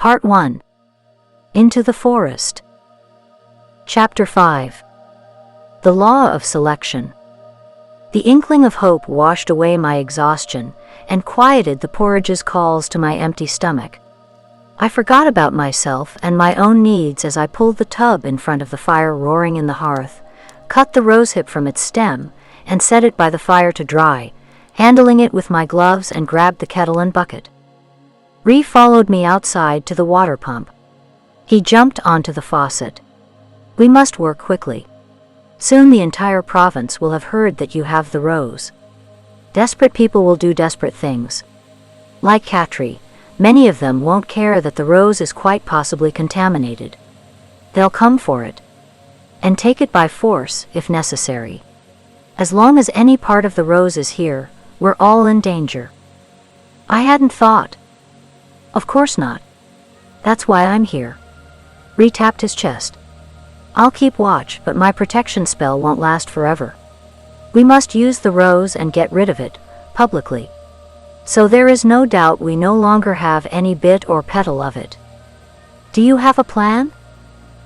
Part 1. Into the Forest. Chapter 5. The Law of Selection. The inkling of hope washed away my exhaustion and quieted the porridge's calls to my empty stomach. I forgot about myself and my own needs as I pulled the tub in front of the fire roaring in the hearth, cut the rosehip from its stem, and set it by the fire to dry, handling it with my gloves, and grabbed the kettle and bucket. Ree followed me outside to the water pump. He jumped onto the faucet. We must work quickly. Soon the entire province will have heard that you have the rose. Desperate people will do desperate things. Like Katri, many of them won't care that the rose is quite possibly contaminated. They'll come for it. And take it by force, if necessary. As long as any part of the rose is here, we're all in danger. I hadn't thought. Of course not. That's why I'm here. Ree tapped his chest. I'll keep watch, but my protection spell won't last forever. We must use the rose and get rid of it, publicly. So there is no doubt we no longer have any bit or petal of it. Do you have a plan?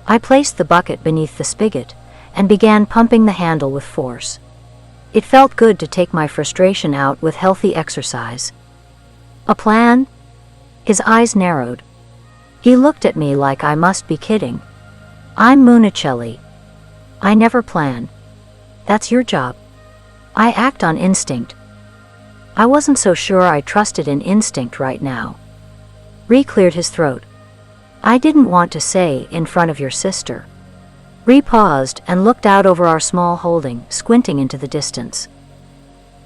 I placed the bucket beneath the spigot and began pumping the handle with force. It felt good to take my frustration out with healthy exercise. A plan? His eyes narrowed. He looked at me like I must be kidding. I'm Municelli. I never plan. That's your job. I act on instinct. I wasn't so sure I trusted in instinct right now. Ree cleared his throat. I didn't want to say in front of your sister. Ree paused and looked out over our small holding, squinting into the distance.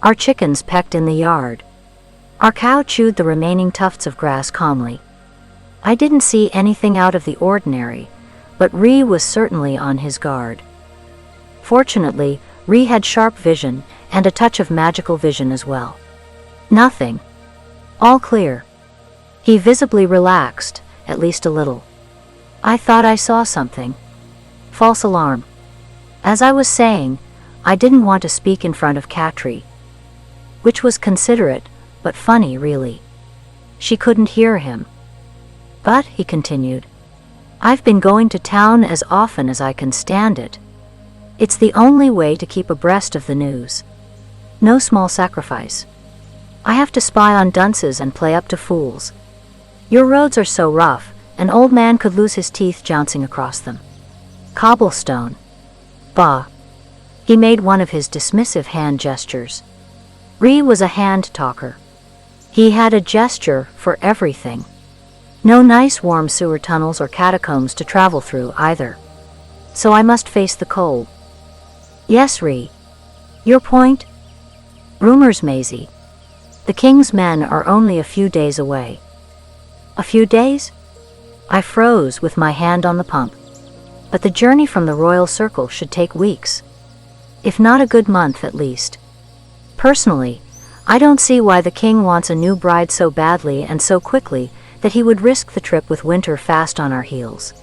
Our chickens pecked in the yard. Our cow chewed the remaining tufts of grass calmly. I didn't see anything out of the ordinary, but Ree was certainly on his guard. Fortunately, Ree had sharp vision and a touch of magical vision as well. Nothing. All clear. He visibly relaxed, at least a little. I thought I saw something. False alarm. As I was saying, I didn't want to speak in front of Katri. Which was considerate, but funny really. She couldn't hear him. But, he continued, I've been going to town as often as I can stand it. It's the only way to keep abreast of the news. No small sacrifice. I have to spy on dunces and play up to fools. Your roads are so rough, an old man could lose his teeth jouncing across them. Cobblestone. Bah. He made one of his dismissive hand gestures. Ree was a hand talker. He had a gesture for everything. No nice warm sewer tunnels or catacombs to travel through either. So I must face the cold. Yes, Ree. Your point? Rumors, Maisie. The king's men are only a few days away. A few days? I froze with my hand on the pump. But the journey from the royal circle should take weeks. If not a good month at least. Personally, I don't see why the king wants a new bride so badly and so quickly that he would risk the trip with winter fast on our heels.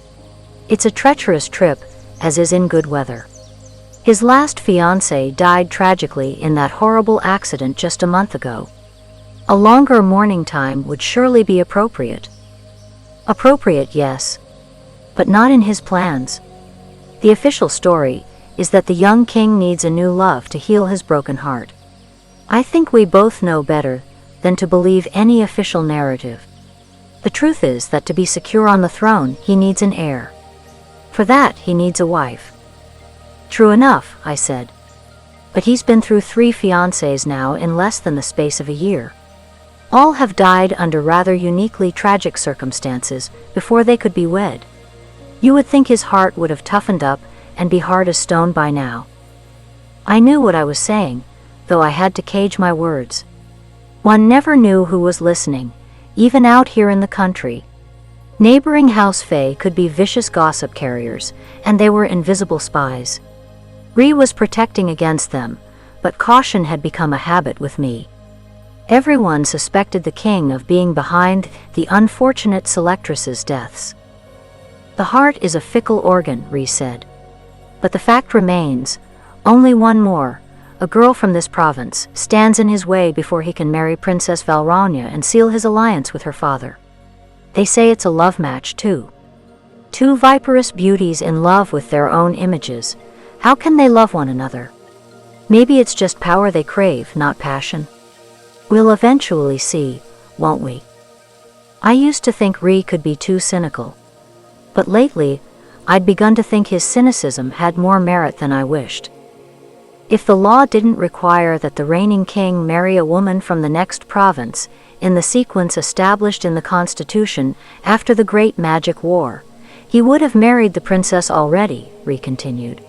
It's a treacherous trip, as is in good weather. His last fiancée died tragically in that horrible accident just a month ago. A longer mourning time would surely be appropriate. Appropriate, yes. But not in his plans. The official story is that the young king needs a new love to heal his broken heart. I think we both know better than to believe any official narrative. The truth is that to be secure on the throne, he needs an heir. For that, he needs a wife. True enough, I said. But he's been through 3 fiancés now in less than the space of a year. All have died under rather uniquely tragic circumstances before they could be wed. You would think his heart would have toughened up and be hard as stone by now. I knew what I was saying, though I had to cage my words. One never knew who was listening, even out here in the country. Neighboring house fae could be vicious gossip carriers, and they were invisible spies. Ree was protecting against them, but caution had become a habit with me. Everyone suspected the king of being behind the unfortunate selectress's deaths. The heart is a fickle organ, Ree said. But the fact remains, only one more, a girl from this province, stands in his way before he can marry Princess Valrania and seal his alliance with her father. They say it's a love match too. Two viperous beauties in love with their own images. How can they love one another? Maybe it's just power they crave, not passion. We'll eventually see, won't we? I used to think Ree could be too cynical. But lately, I'd begun to think his cynicism had more merit than I wished. If the law didn't require that the reigning king marry a woman from the next province, in the sequence established in the Constitution after the Great Magic War, he would have married the princess already, Ree continued.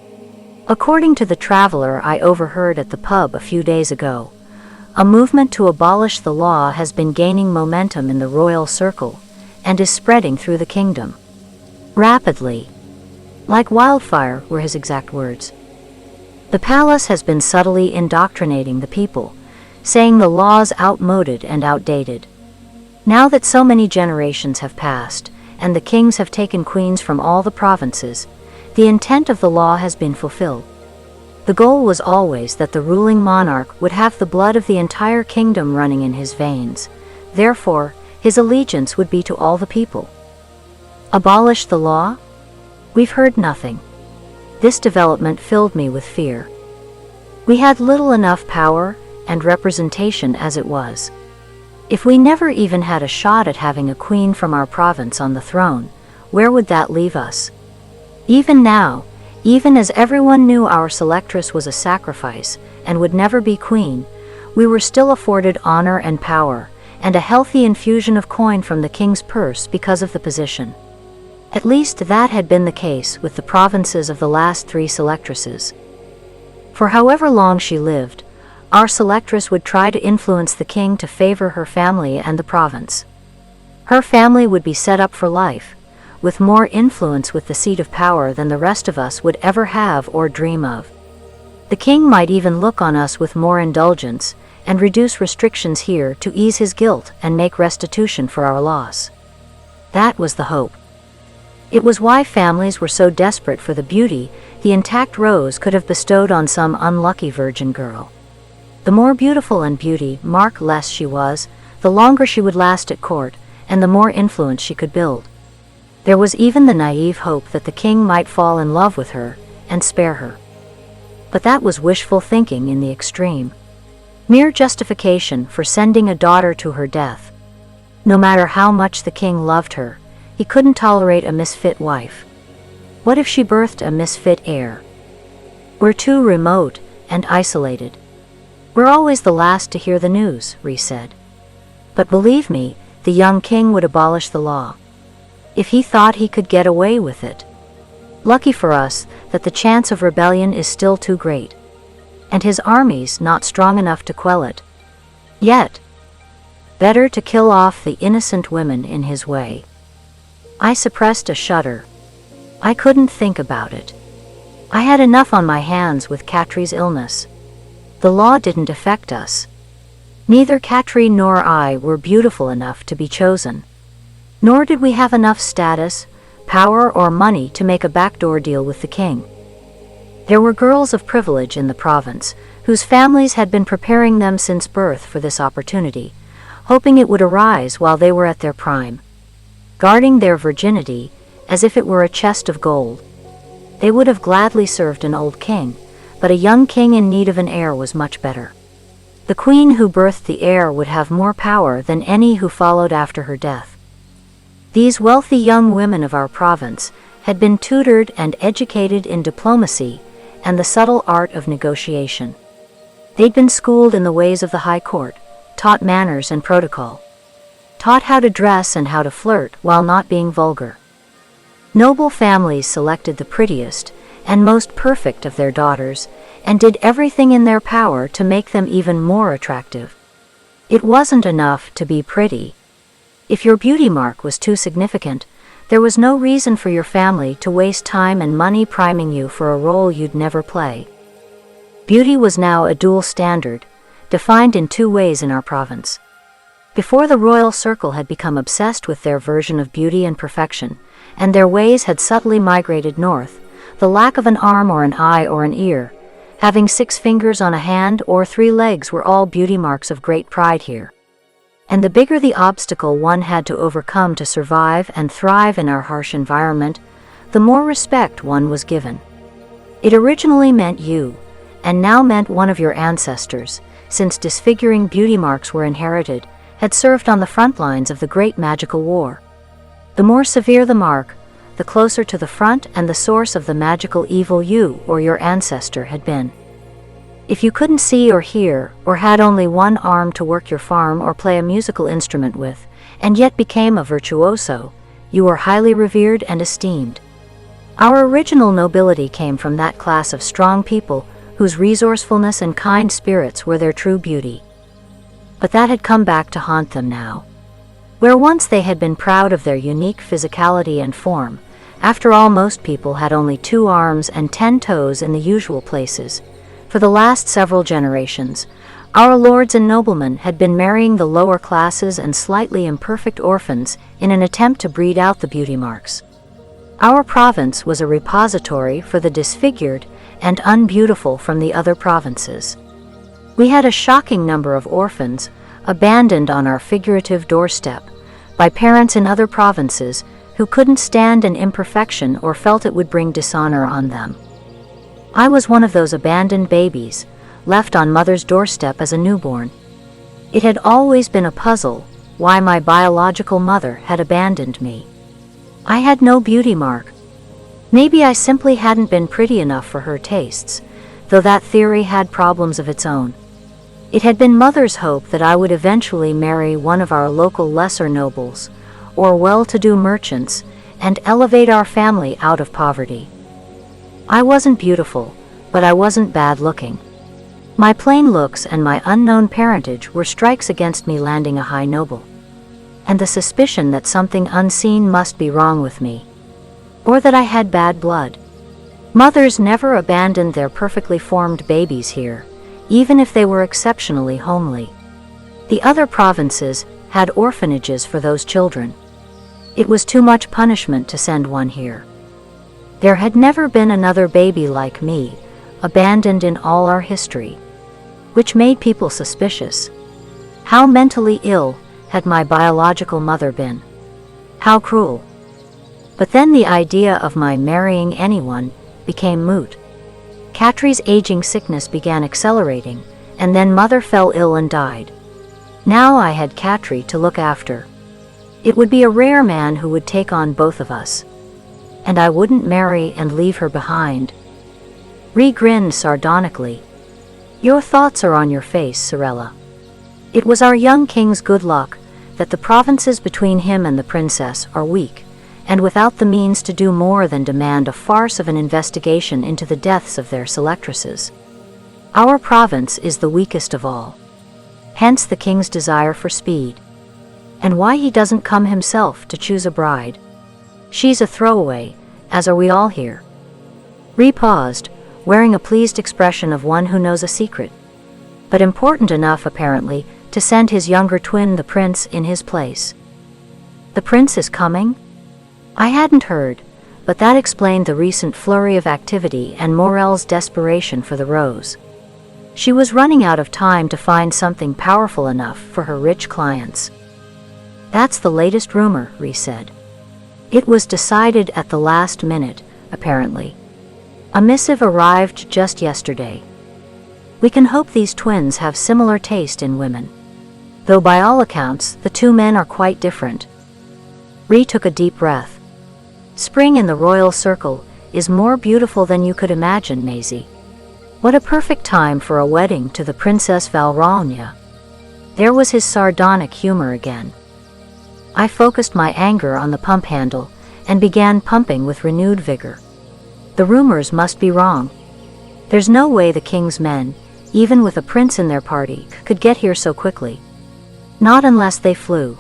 According to the traveler I overheard at the pub a few days ago, a movement to abolish the law has been gaining momentum in the royal circle, and is spreading through the kingdom. Rapidly. Like wildfire, were his exact words. The palace has been subtly indoctrinating the people, saying the law's outmoded and outdated. Now that so many generations have passed, and the kings have taken queens from all the provinces, the intent of the law has been fulfilled. The goal was always that the ruling monarch would have the blood of the entire kingdom running in his veins. Therefore, his allegiance would be to all the people. Abolish the law? We've heard nothing. This development filled me with fear. We had little enough power and representation as it was. If we never even had a shot at having a queen from our province on the throne, where would that leave us? Even now, even as everyone knew our selectress was a sacrifice and would never be queen, we were still afforded honor and power, and a healthy infusion of coin from the king's purse because of the position. At least that had been the case with the provinces of the last 3 selectresses. For however long she lived, our selectress would try to influence the king to favor her family and the province. Her family would be set up for life, with more influence with the seat of power than the rest of us would ever have or dream of. The king might even look on us with more indulgence, and reduce restrictions here to ease his guilt and make restitution for our loss. That was the hope. It was why families were so desperate for the beauty the intact rose could have bestowed on some unlucky virgin girl. The more beautiful and beauty mark less she was, the longer she would last at court, and the more influence she could build. There was even the naive hope that the king might fall in love with her, and spare her. But that was wishful thinking in the extreme. Mere justification for sending a daughter to her death. No matter how much the king loved her, he couldn't tolerate a misfit wife. What if she birthed a misfit heir? We're too remote and isolated. We're always the last to hear the news, Ree said. But believe me, the young king would abolish the law. If he thought he could get away with it. Lucky for us that the chance of rebellion is still too great, and his army's not strong enough to quell it. Yet. Better to kill off the innocent women in his way. I suppressed a shudder. I couldn't think about it. I had enough on my hands with Catri's illness. The law didn't affect us. Neither Catri nor I were beautiful enough to be chosen. Nor did we have enough status, power, or money to make a backdoor deal with the king. There were girls of privilege in the province, whose families had been preparing them since birth for this opportunity, hoping it would arise while they were at their prime. Guarding their virginity, as if it were a chest of gold. They would have gladly served an old king, but a young king in need of an heir was much better. The queen who birthed the heir would have more power than any who followed after her death. These wealthy young women of our province had been tutored and educated in diplomacy and the subtle art of negotiation. They'd been schooled in the ways of the high court, taught manners and protocol, taught how to dress and how to flirt while not being vulgar. Noble families selected the prettiest and most perfect of their daughters and did everything in their power to make them even more attractive. It wasn't enough to be pretty. If your beauty mark was too significant, there was no reason for your family to waste time and money priming you for a role you'd never play. Beauty was now a dual standard, defined in 2 ways in our province. Before the royal circle had become obsessed with their version of beauty and perfection, and their ways had subtly migrated north, the lack of an arm or an eye or an ear, having 6 fingers on a hand or 3 legs were all beauty marks of great pride here. And the bigger the obstacle one had to overcome to survive and thrive in our harsh environment, the more respect one was given. It originally meant you, and now meant one of your ancestors, since disfiguring beauty marks were inherited, had served on the front lines of the Great Magical War. The more severe the mark, the closer to the front and the source of the magical evil you or your ancestor had been. If you couldn't see or hear, or had only one arm to work your farm or play a musical instrument with, and yet became a virtuoso, you were highly revered and esteemed. Our original nobility came from that class of strong people whose resourcefulness and kind spirits were their true beauty. But that had come back to haunt them now. Where once they had been proud of their unique physicality and form, after all, most people had only 2 arms and 10 toes in the usual places. For the last several generations, our lords and noblemen had been marrying the lower classes and slightly imperfect orphans in an attempt to breed out the beauty marks. Our province was a repository for the disfigured and unbeautiful from the other provinces. We had a shocking number of orphans abandoned on our figurative doorstep by parents in other provinces who couldn't stand an imperfection or felt it would bring dishonor on them. I was one of those abandoned babies, left on mother's doorstep as a newborn. It had always been a puzzle why my biological mother had abandoned me. I had no beauty mark. Maybe I simply hadn't been pretty enough for her tastes, though that theory had problems of its own. It had been mother's hope that I would eventually marry one of our local lesser nobles, or well-to-do merchants, and elevate our family out of poverty. I wasn't beautiful, but I wasn't bad-looking. My plain looks and my unknown parentage were strikes against me landing a high noble. And the suspicion that something unseen must be wrong with me. Or that I had bad blood. Mothers never abandoned their perfectly formed babies here, even if they were exceptionally homely. The other provinces had orphanages for those children. It was too much punishment to send one here. There had never been another baby like me, abandoned in all our history, which made people suspicious. How mentally ill had my biological mother been? How cruel. But then the idea of my marrying anyone became moot. Catri's aging sickness began accelerating, and then mother fell ill and died. Now I had Catri to look after. It would be a rare man who would take on both of us. And I wouldn't marry and leave her behind. Ree grinned sardonically. Your thoughts are on your face, Sorella. It was our young king's good luck that the provinces between him and the princess are weak, and without the means to do more than demand a farce of an investigation into the deaths of their selectresses. Our province is the weakest of all. Hence the king's desire for speed. And why he doesn't come himself to choose a bride. She's a throwaway, as are we all here. Ree paused, wearing a pleased expression of one who knows a secret. But important enough, apparently, to send his younger twin, the prince, in his place. The prince is coming? I hadn't heard, but that explained the recent flurry of activity and Morel's desperation for the rose. She was running out of time to find something powerful enough for her rich clients. That's the latest rumor, Ree said. It was decided at the last minute, apparently. A missive arrived just yesterday. We can hope these twins have similar taste in women. Though by all accounts, the 2 men are quite different. Ree took a deep breath. Spring in the royal circle is more beautiful than you could imagine, Maisie. What a perfect time for a wedding to the Princess Valrogna. There was his sardonic humor again. I focused my anger on the pump handle and began pumping with renewed vigor. The rumors must be wrong. There's no way the king's men, even with a prince in their party, could get here so quickly. Not unless they flew.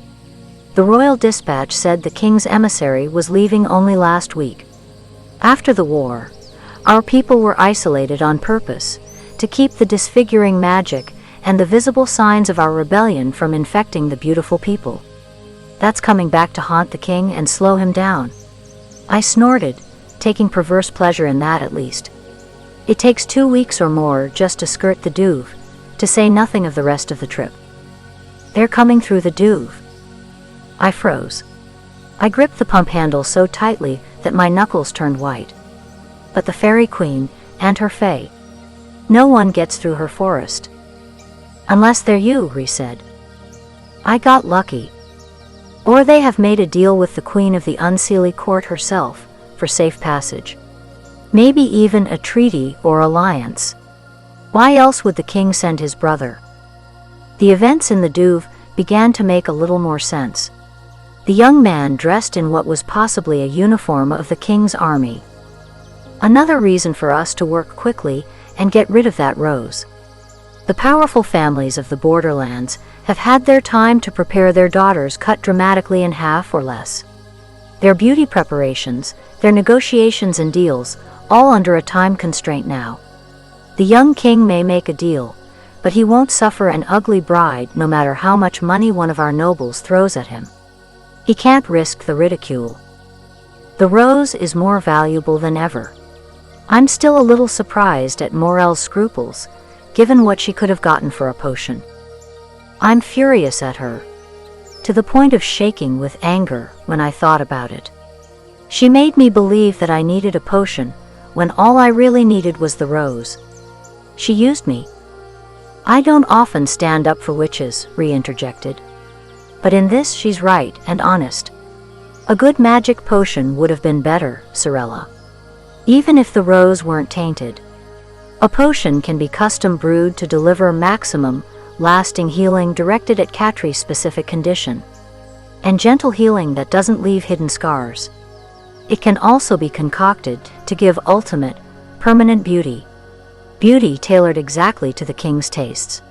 The royal dispatch said the king's emissary was leaving only last week. After the war, our people were isolated on purpose, to keep the disfiguring magic and the visible signs of our rebellion from infecting the beautiful people. That's coming back to haunt the king and slow him down. I snorted, taking perverse pleasure in that at least. It takes 2 weeks or more just to skirt the Doove, to say nothing of the rest of the trip. They're coming through the Doove. I froze. I gripped the pump handle so tightly that my knuckles turned white. But the Fairy Queen and her fae. No one gets through her forest. Unless they're you, Ree said. I got lucky. Or they have made a deal with the Queen of the Unseelie court herself for safe passage. Maybe even a treaty or alliance. Why else would the king send his brother? The events in the Doove began to make a little more sense. The young man dressed in what was possibly a uniform of the king's army. Another reason for us to work quickly and get rid of that rose. The powerful families of the borderlands have had their time to prepare their daughters cut dramatically in half or less. Their beauty preparations, their negotiations and deals, all under a time constraint now. The young king may make a deal, but he won't suffer an ugly bride no matter how much money one of our nobles throws at him. He can't risk the ridicule. The rose is more valuable than ever. I'm still a little surprised at Morel's scruples, given what she could have gotten for a potion. I'm furious at her, to the point of shaking with anger when I thought about it. She made me believe that I needed a potion, when all I really needed was the rose. She used me. I don't often stand up for witches, Ree interjected. But in this she's right and honest. A good magic potion would have been better, Sorella. Even if the rose weren't tainted. A potion can be custom brewed to deliver maximum, lasting healing directed at Catri's specific condition. And gentle healing that doesn't leave hidden scars. It can also be concocted to give ultimate, permanent beauty. Beauty tailored exactly to the king's tastes.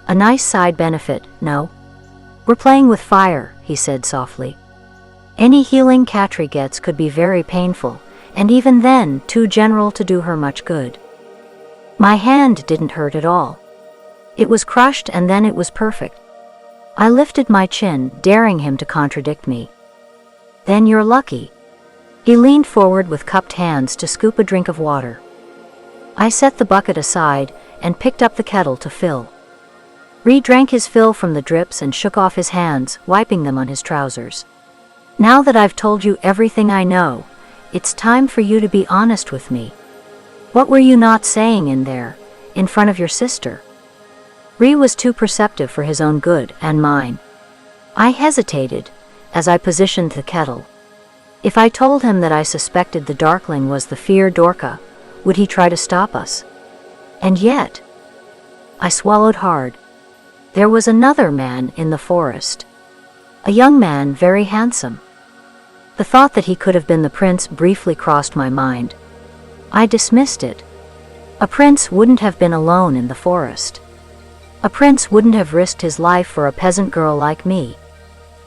A nice side benefit, no? We're playing with fire, he said softly. Any healing Catri gets could be very painful, and even then too general to do her much good. My hand didn't hurt at all. It was crushed and then it was perfect. I lifted my chin, daring him to contradict me. Then you're lucky. He leaned forward with cupped hands to scoop a drink of water. I set the bucket aside and picked up the kettle to fill. Ree drank his fill from the drips and shook off his hands, wiping them on his trousers. Now that I've told you everything I know, it's time for you to be honest with me. What were you not saying in there, in front of your sister? Ree was too perceptive for his own good and mine. I hesitated, as I positioned the kettle. If I told him that I suspected the Darkling was the Fear Dorka, would he try to stop us? And yet, I swallowed hard. There was another man in the forest. A young man, very handsome. The thought that he could have been the prince briefly crossed my mind. I dismissed it. A prince wouldn't have been alone in the forest. A prince wouldn't have risked his life for a peasant girl like me.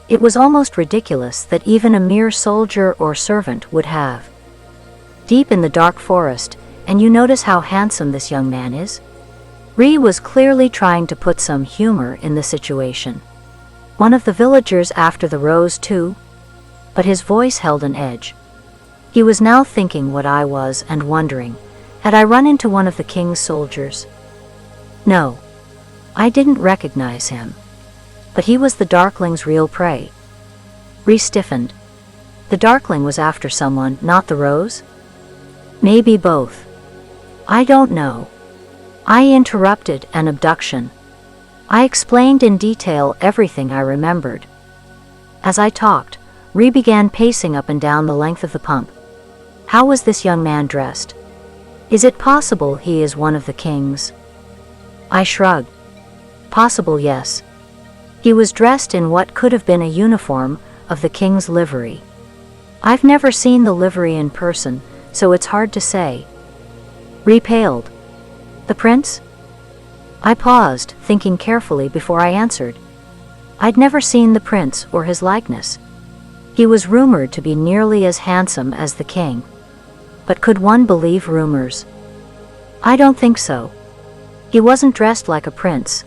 It was almost ridiculous that even a mere soldier or servant would have. Deep in the dark forest, and you notice how handsome this young man is? Ree was clearly trying to put some humor in the situation. One of the villagers after the rose too? But his voice held an edge. He was now thinking what I was and wondering, had I run into one of the king's soldiers? No. I didn't recognize him. But he was the Darkling's real prey. Ree stiffened. The Darkling was after someone, not the rose? Maybe both. I don't know. I interrupted an abduction. I explained in detail everything I remembered. As I talked, Ree began pacing up and down the length of the pump. How was this young man dressed? Is it possible he is one of the kings? I shrugged. Possible, yes. He was dressed in what could have been a uniform of the king's livery. I've never seen the livery in person, so it's hard to say. Ree paled. The prince? I paused, thinking carefully before I answered. I'd never seen the prince or his likeness. He was rumored to be nearly as handsome as the king. But could one believe rumors? I don't think so. He wasn't dressed like a prince.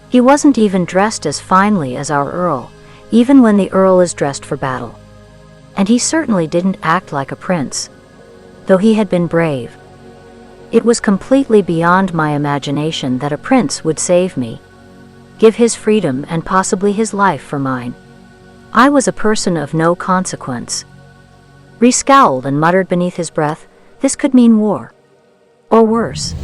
He wasn't even dressed as finely as our earl, even when the earl is dressed for battle. And he certainly didn't act like a prince, though he had been brave. It was completely beyond my imagination that a prince would save me. give his freedom and possibly his life for mine. I was a person of no consequence. Ree scowled and muttered beneath his breath, this could mean war. Or worse.